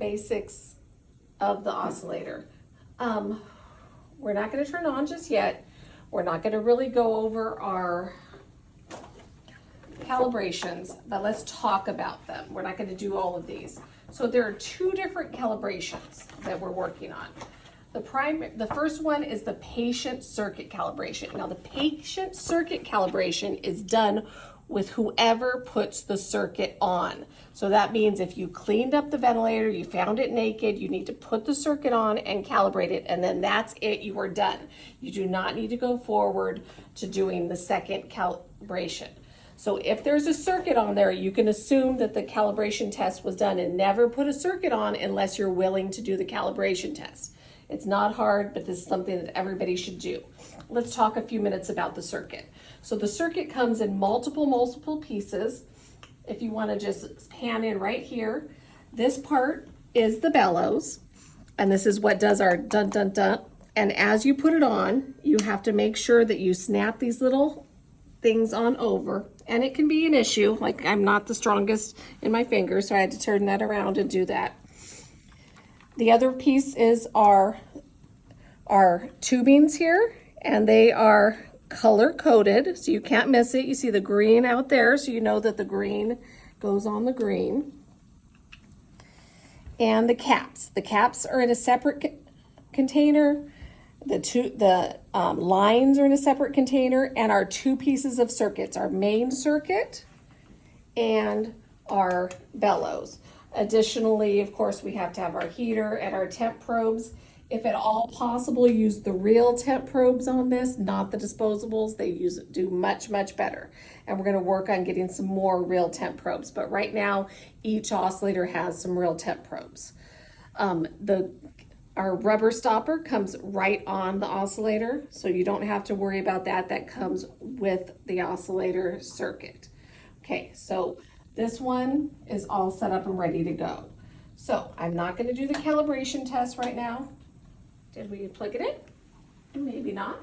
basics of the oscillator. We're not going to turn on just yet. We're not going to really go over our calibrations, but let's talk about them. We're not going to do all of these. So there are two different calibrations that we're working on. The first one is the patient circuit calibration. Now the patient circuit calibration is done with whoever puts the circuit on. So that means if you cleaned up the ventilator, you found it naked, you need to put the circuit on and calibrate it, and then that's it, you are done. You do not need to go forward to doing the second calibration. So if there's a circuit on there, you can assume that the calibration test was done, and never put a circuit on unless you're willing to do the calibration test. It's not hard, but this is something that everybody should do. Let's talk a few minutes about the circuit. So the circuit comes in multiple pieces. If you want to just pan in right here, this part is the bellows, and this is what does our dun dun dun. And as you put it on, you have to make sure that you snap these little things on over, and it can be an issue. Like, I'm not the strongest in my fingers, so I had to turn that around and do that. The other piece is our tubings here, and they are color coded, so you can't miss it. You see the green out there, so you know that the green goes on the green. And the caps. The caps are in a separate container. The lines are in a separate container, and our two pieces of circuits, our main circuit and our bellows. Additionally, of course, we have to have our heater and our temp probes. If at all possible, use the real temp probes on this, not the disposables. They do much our And we're going to work on getting some more real temp probes. But right now, each oscillator has some real temp probes. Our rubber stopper comes right on the oscillator, so you don't have to worry about that. That comes with the oscillator circuit. Okay, so this one is all set up and ready to go. So I'm not going to do the calibration test right now. Did we plug it in? Maybe not.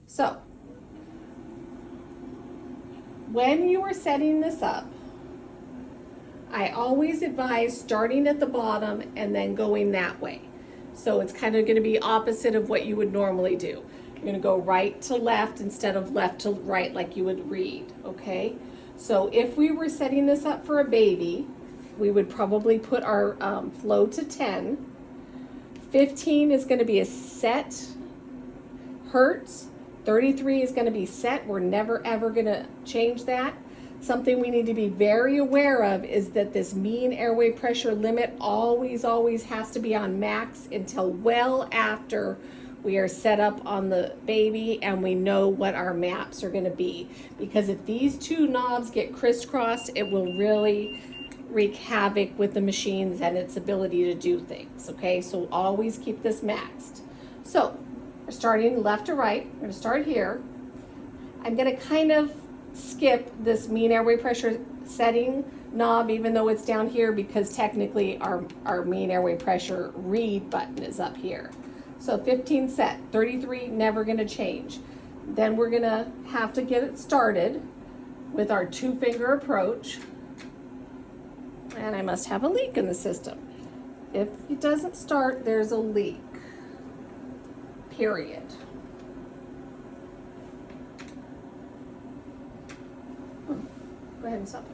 So, when you are setting this up, I always advise starting at the bottom and then going that way. So it's kind of going to be opposite of what you would normally do. You're going to go right to left instead of left to right like you would read, okay? So if we were setting this up for a baby, we would probably put our flow to 10. 15 is going to be a set hertz. 33 is going to be set. We're never ever going to change that. Something we need to be very aware of is that this mean airway pressure limit always has to be on max until well after we are set up on the baby and we know what our maps are going to be. Because if these two knobs get crisscrossed, it will really wreak havoc with the machines and its ability to do things. Okay, so always keep this maxed. So we're starting left to right. We're going to start here. I'm going to kind of skip this mean airway pressure setting knob, even though it's down here, because technically our mean airway pressure read button is up here. So 15 set, 33 never going to change. Then we're going to have to get it started with our 2-finger approach. And I must have a leak in the system. If it doesn't start, there's a leak. Period. Go ahead and stop.